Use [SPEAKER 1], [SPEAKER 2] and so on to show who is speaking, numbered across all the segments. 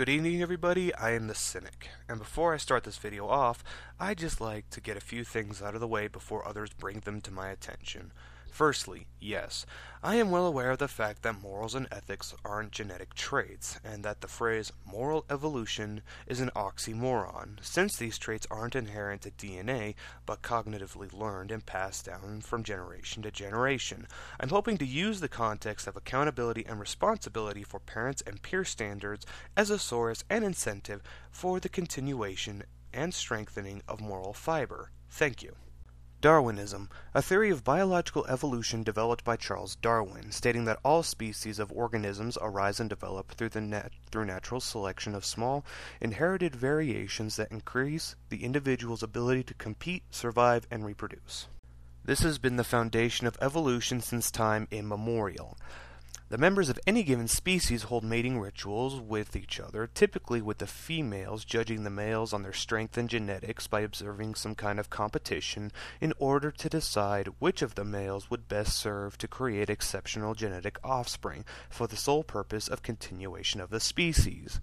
[SPEAKER 1] Good evening, everybody. I am the Cynic, and before I start this video off, I'd just like to get a few things out of the way before others bring them to my attention. Firstly, yes, I am well aware of the fact that morals and ethics aren't genetic traits, and that the phrase moral evolution is an oxymoron, since these traits aren't inherent to DNA, but cognitively learned and passed down from generation to generation. I'm hoping to use the context of accountability and responsibility for parents and peer standards as a source and incentive for the continuation and strengthening of moral fiber. Thank you. Darwinism, a theory of biological evolution developed by Charles Darwin, stating that all species of organisms arise and develop through natural selection of small, inherited variations that increase the individual's ability to compete, survive, and reproduce. This has been the foundation of evolution since time immemorial. The members of any given species hold mating rituals with each other, typically with the females judging the males on their strength and genetics by observing some kind of competition in order to decide which of the males would best serve to create exceptional genetic offspring for the sole purpose of continuation of the species.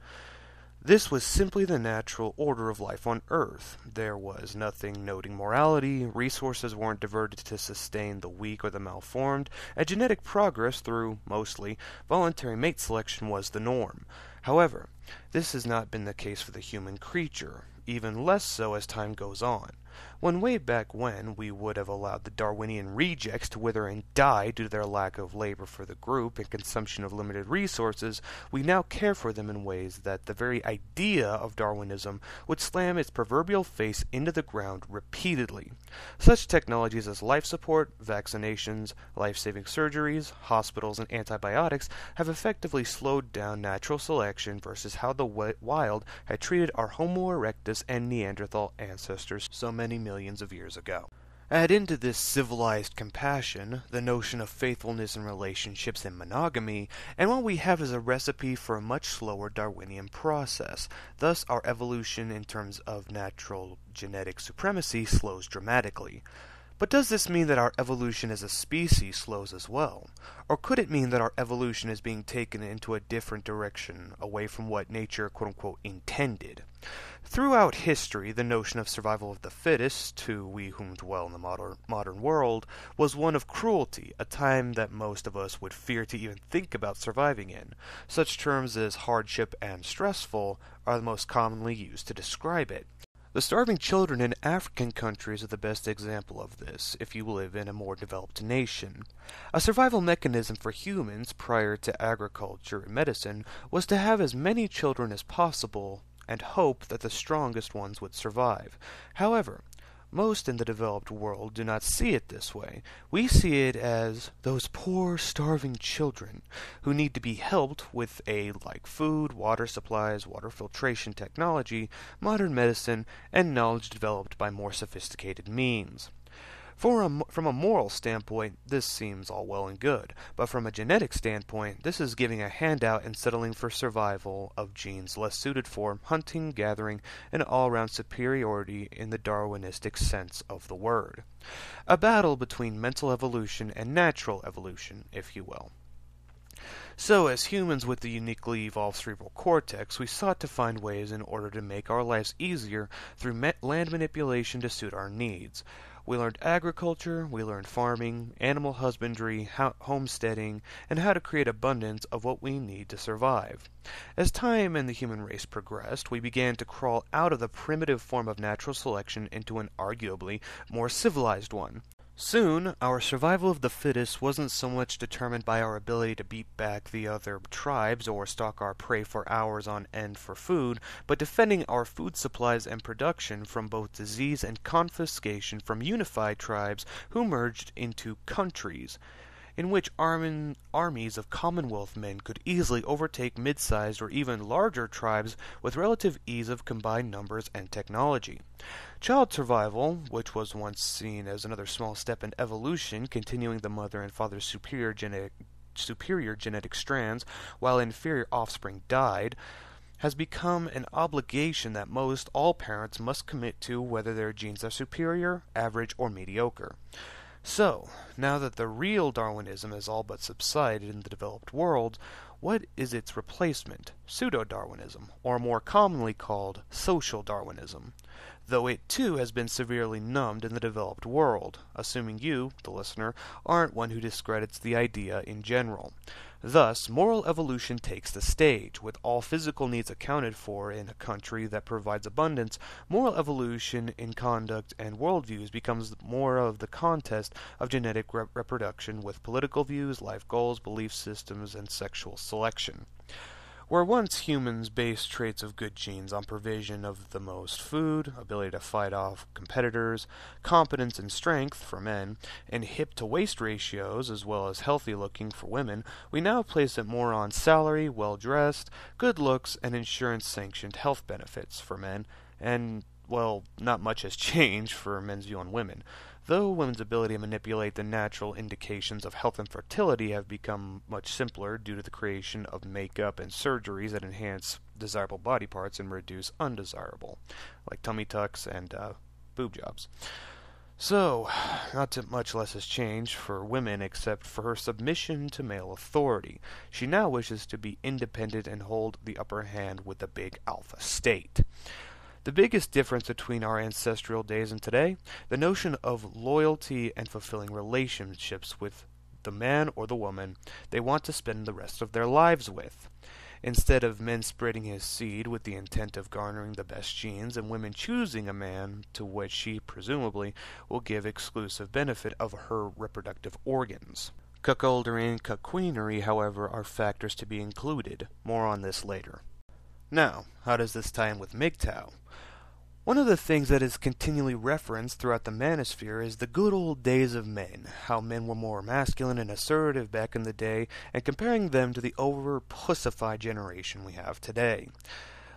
[SPEAKER 1] This was simply the natural order of life on Earth. There was nothing noting morality, resources weren't diverted to sustain the weak or the malformed, and genetic progress through, mostly, voluntary mate selection was the norm. However, this has not been the case for the human creature, even less so as time goes on. When way back when we would have allowed the Darwinian rejects to wither and die due to their lack of labor for the group and consumption of limited resources, we now care for them in ways that the very idea of Darwinism would slam its proverbial face into the ground repeatedly. Such technologies as life support, vaccinations, life-saving surgeries, hospitals, and antibiotics have effectively slowed down natural selection versus how the wild had treated our Homo erectus and Neanderthal ancestors so many millions of years ago. Add into this civilized compassion the notion of faithfulness in relationships and monogamy, and what we have is a recipe for a much slower Darwinian process. Thus, our evolution in terms of natural genetic supremacy slows dramatically. But does this mean that our evolution as a species slows as well? Or could it mean that our evolution is being taken into a different direction, away from what nature quote-unquote intended? Throughout history, the notion of survival of the fittest, to we whom dwell in the modern world, was one of cruelty, a time that most of us would fear to even think about surviving in. Such terms as hardship and stressful are the most commonly used to describe it. The starving children in African countries are the best example of this, if you live in a more developed nation. A survival mechanism for humans prior to agriculture and medicine was to have as many children as possible and hope that the strongest ones would survive. However, most in the developed world do not see it this way. We see it as those poor, starving children who need to be helped with aid like food, water supplies, water filtration technology, modern medicine, and knowledge developed by more sophisticated means. From a moral standpoint, this seems all well and good, but from a genetic standpoint, this is giving a handout and settling for survival of genes less suited for hunting, gathering, and all-round superiority in the Darwinistic sense of the word. A battle between mental evolution and natural evolution, if you will. So, as humans with the uniquely evolved cerebral cortex, we sought to find ways in order to make our lives easier through land manipulation to suit our needs. We learned agriculture, we learned farming, animal husbandry, homesteading, and how to create abundance of what we need to survive. As time and the human race progressed, we began to crawl out of the primitive form of natural selection into an arguably more civilized one. Soon, our survival of the fittest wasn't so much determined by our ability to beat back the other tribes or stalk our prey for hours on end for food, but defending our food supplies and production from both disease and confiscation from unified tribes who merged into countries, in which armies of Commonwealth men could easily overtake mid-sized or even larger tribes with relative ease of combined numbers and technology. Child survival, which was once seen as another small step in evolution, continuing the mother and father's superior genetic strands while inferior offspring died, has become an obligation that all parents must commit to, whether their genes are superior, average, or mediocre. So, now that the real Darwinism has all but subsided in the developed world, what is its replacement? pseudo-Darwinism, or more commonly called social Darwinism, though it too has been severely numbed in the developed world, assuming you, the listener, aren't one who discredits the idea in general. Thus, moral evolution takes the stage. With all physical needs accounted for in a country that provides abundance, moral evolution in conduct and worldviews becomes more of the contest of genetic reproduction with political views, life goals, belief systems, and sexual selection. Where once humans based traits of good genes on provision of the most food, ability to fight off competitors, competence and strength for men, and hip-to-waist ratios as well as healthy looking for women, we now place it more on salary, well-dressed, good looks, and insurance-sanctioned health benefits for men, and, well, not much has changed for men's view on women. Though women's ability to manipulate the natural indications of health and fertility have become much simpler due to the creation of makeup and surgeries that enhance desirable body parts and reduce undesirable, like tummy tucks and boob jobs. So, not too much less has changed for women except for her submission to male authority. She now wishes to be independent and hold the upper hand with the big alpha state. The biggest difference between our ancestral days and today, the notion of loyalty and fulfilling relationships with the man or the woman they want to spend the rest of their lives with. Instead of men spreading his seed with the intent of garnering the best genes and women choosing a man to which she presumably will give exclusive benefit of her reproductive organs. Cuckoldry and cuckweenery, however, are factors to be included. More on this later. Now, how does this tie in with MGTOW? One of the things that is continually referenced throughout the manosphere is the good old days of men, how men were more masculine and assertive back in the day, and comparing them to the over-pussified generation we have today.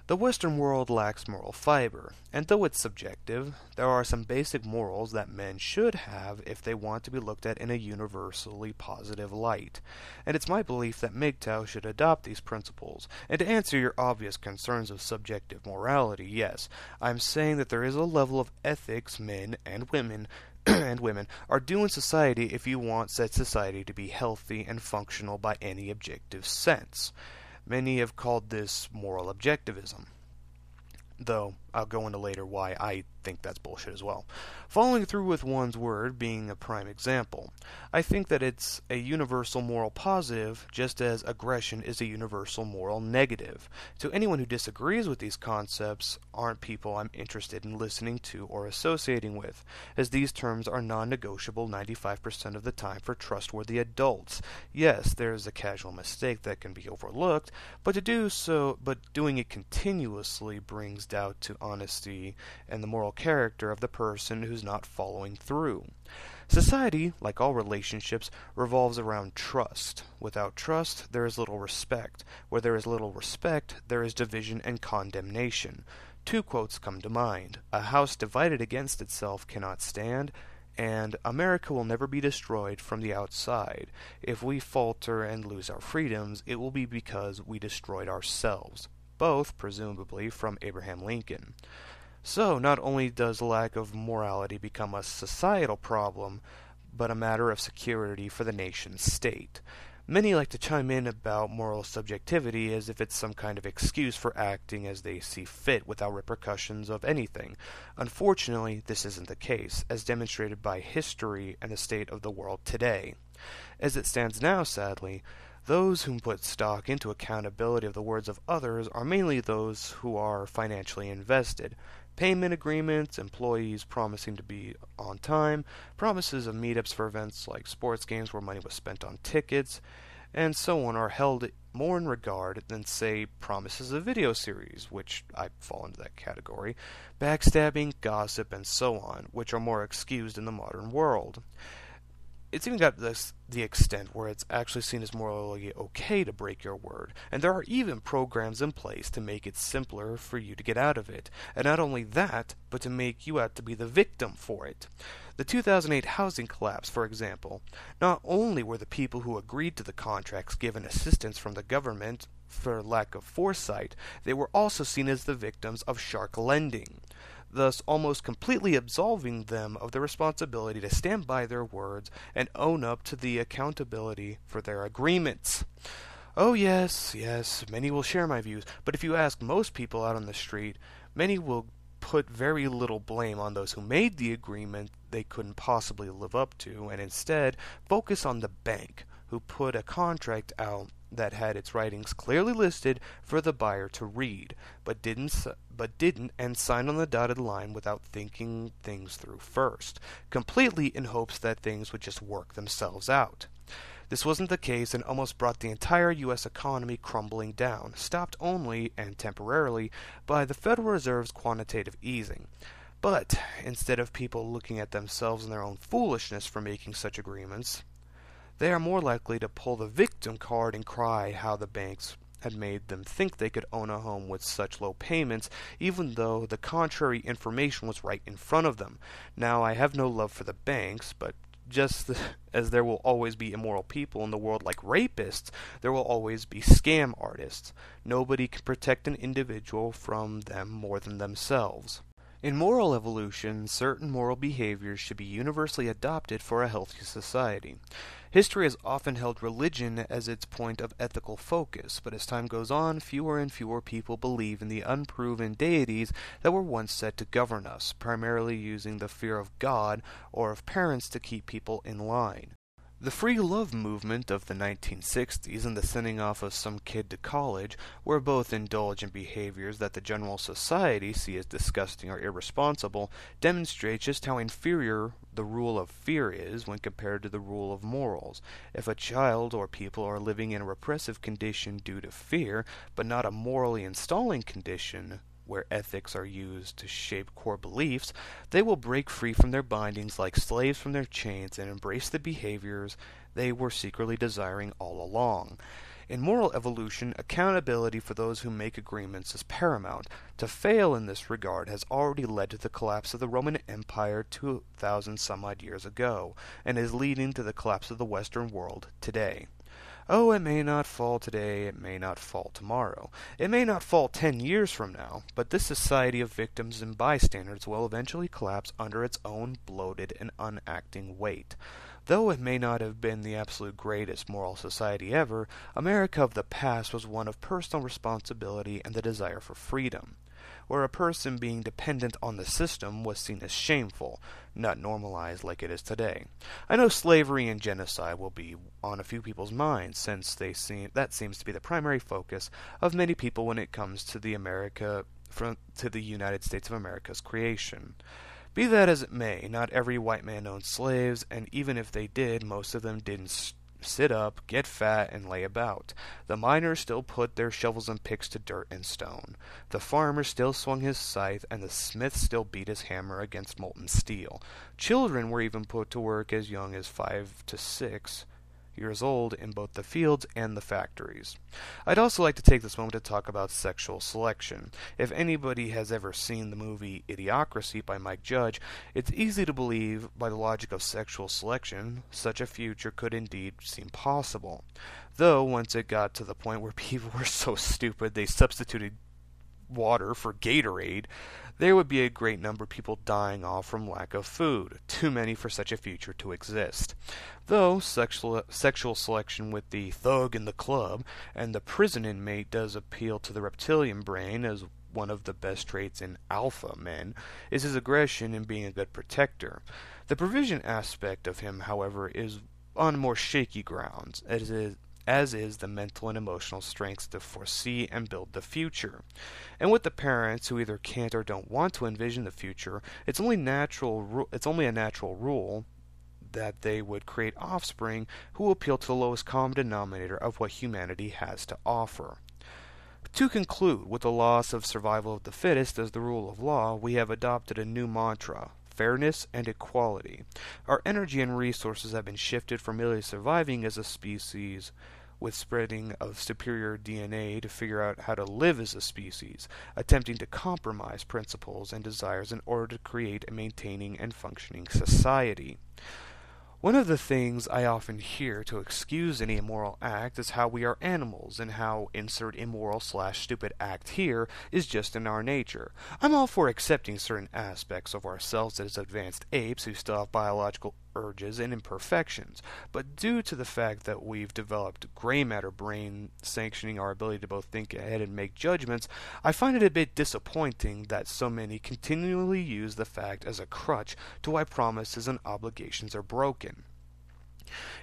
[SPEAKER 1] The Western world lacks moral fiber, and though it's subjective, there are some basic morals that men should have if they want to be looked at in a universally positive light. And it's my belief that MGTOW should adopt these principles. And to answer your obvious concerns of subjective morality, yes, I'm saying that there is a level of ethics men and women are due in society if you want said society to be healthy and functional by any objective sense. Many have called this moral objectivism, though I'll go into later why I think that's bullshit as well. Following through with one's word being a prime example. I think that it's a universal moral positive, just as aggression is a universal moral negative. To anyone who disagrees with these concepts aren't people I'm interested in listening to or associating with, as these terms are non-negotiable 95% of the time for trustworthy adults. Yes, there is a casual mistake that can be overlooked, but doing it continuously brings doubt to honesty and the moral character of the person who's not following through. Society, like all relationships, revolves around trust. Without trust, there is little respect. Where there is little respect, there is division and condemnation. Two quotes come to mind. A house divided against itself cannot stand, and America will never be destroyed from the outside. If we falter and lose our freedoms, it will be because we destroyed ourselves. Both, presumably, from Abraham Lincoln. So, not only does lack of morality become a societal problem, but a matter of security for the nation-state. Many like to chime in about moral subjectivity as if it's some kind of excuse for acting as they see fit without repercussions of anything. Unfortunately, this isn't the case, as demonstrated by history and the state of the world today. As it stands now, sadly, those who put stock into accountability of the words of others are mainly those who are financially invested. Payment agreements, employees promising to be on time, promises of meetups for events like sports games where money was spent on tickets, and so on are held more in regard than, say, promises of video series, which I fall into that category, backstabbing, gossip, and so on, which are more excused in the modern world. It's even got the extent where it's actually seen as morally okay to break your word, and there are even programs in place to make it simpler for you to get out of it, and not only that, but to make you out to be the victim for it. The 2008 housing collapse, for example, not only were the people who agreed to the contracts given assistance from the government for lack of foresight, they were also seen as the victims of shark lending, thus almost completely absolving them of the responsibility to stand by their words and own up to the accountability for their agreements. Oh, yes, yes, many will share my views, but if you ask most people out on the street, many will put very little blame on those who made the agreement they couldn't possibly live up to, and instead focus on the bank, who put a contract out that had its writings clearly listed for the buyer to read, but didn't and signed on the dotted line without thinking things through first, completely in hopes that things would just work themselves out. This wasn't the case and almost brought the entire U.S. economy crumbling down, stopped only, and temporarily, by the Federal Reserve's quantitative easing. But instead of people looking at themselves and their own foolishness for making such agreements, they are more likely to pull the victim card and cry how the banks had made them think they could own a home with such low payments, even though the contrary information was right in front of them. Now, I have no love for the banks, but just as there will always be immoral people in the world like rapists, there will always be scam artists. Nobody can protect an individual from them more than themselves. In moral evolution, certain moral behaviors should be universally adopted for a healthy society. History has often held religion as its point of ethical focus, but as time goes on, fewer and fewer people believe in the unproven deities that were once said to govern us, primarily using the fear of God or of parents to keep people in line. The free love movement of the 1960s and the sending off of some kid to college were both indulgent behaviors that the general society see as disgusting or irresponsible, demonstrate just how inferior the rule of fear is when compared to the rule of morals. If a child or people are living in a repressive condition due to fear, but not a morally installing condition, where ethics are used to shape core beliefs, they will break free from their bindings like slaves from their chains and embrace the behaviors they were secretly desiring all along. In moral evolution, accountability for those who make agreements is paramount. To fail in this regard has already led to the collapse of the Roman Empire 2,000 some odd years ago, and is leading to the collapse of the Western world today. Oh, it may not fall today, it may not fall tomorrow, it may not fall 10 years from now, but this society of victims and bystanders will eventually collapse under its own bloated and unacting weight. Though it may not have been the absolute greatest moral society ever, America of the past was one of personal responsibility and the desire for freedom, where a person being dependent on the system was seen as shameful, not normalized like it is today. I know slavery and genocide will be on a few people's minds, since that seems to be the primary focus of many people when it comes to the United States of America's creation. Be that as it may, not every white man owned slaves, and even if they did, most of them didn't sit up, get fat, and lay about. The miners still put their shovels and picks to dirt and stone. The farmer still swung his scythe, and the smith still beat his hammer against molten steel. Children were even put to work as young as 5 to 6 years old in both the fields and the factories. I'd also like to take this moment to talk about sexual selection. If anybody has ever seen the movie Idiocracy by Mike Judge, it's easy to believe, by the logic of sexual selection, such a future could indeed seem possible. Though, once it got to the point where people were so stupid they substituted water for Gatorade, there would be a great number of people dying off from lack of food, too many for such a future to exist. Though sexual selection with the thug in the club and the prison inmate does appeal to the reptilian brain as one of the best traits in alpha men, is his aggression in being a good protector. The provision aspect of him, however, is on more shaky grounds, as is the mental and emotional strength to foresee and build the future. And with the parents who either can't or don't want to envision the future, it's only a natural rule that they would create offspring who appeal to the lowest common denominator of what humanity has to offer. To conclude, with the loss of survival of the fittest as the rule of law, we have adopted a new mantra: fairness and equality. Our energy and resources have been shifted from merely surviving as a species with spreading of superior DNA to figure out how to live as a species, attempting to compromise principles and desires in order to create a maintaining and functioning society. One of the things I often hear to excuse any immoral act is how we are animals, and how insert immoral/stupid act here is just in our nature. I'm all for accepting certain aspects of ourselves as advanced apes who still have biological urges and imperfections, but due to the fact that we've developed gray matter brain sanctioning our ability to both think ahead and make judgments, I find it a bit disappointing that so many continually use the fact as a crutch to why promises and obligations are broken.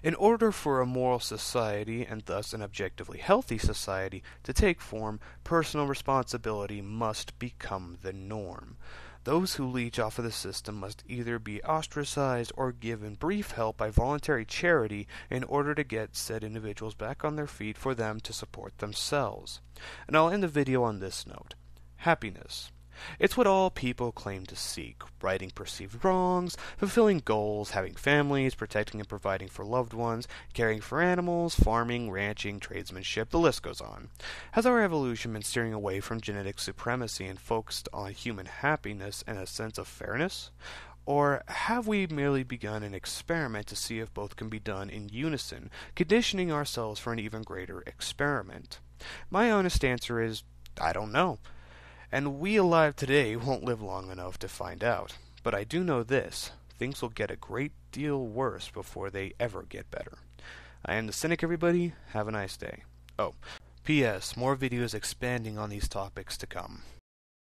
[SPEAKER 1] In order for a moral society, and thus an objectively healthy society, to take form, personal responsibility must become the norm. Those who leech off of the system must either be ostracized or given brief help by voluntary charity in order to get said individuals back on their feet for them to support themselves. And I'll end the video on this note. Happiness. It's what all people claim to seek: righting perceived wrongs, fulfilling goals, having families, protecting and providing for loved ones, caring for animals, farming, ranching, tradesmanship, the list goes on. Has our evolution been steering away from genetic supremacy and focused on human happiness and a sense of fairness? Or have we merely begun an experiment to see if both can be done in unison, conditioning ourselves for an even greater experiment? My honest answer is, I don't know. And we alive today won't live long enough to find out. But I do know this: things will get a great deal worse before they ever get better. I am the Cynic, everybody. Have a nice day. Oh, P.S. More videos expanding on these topics to come.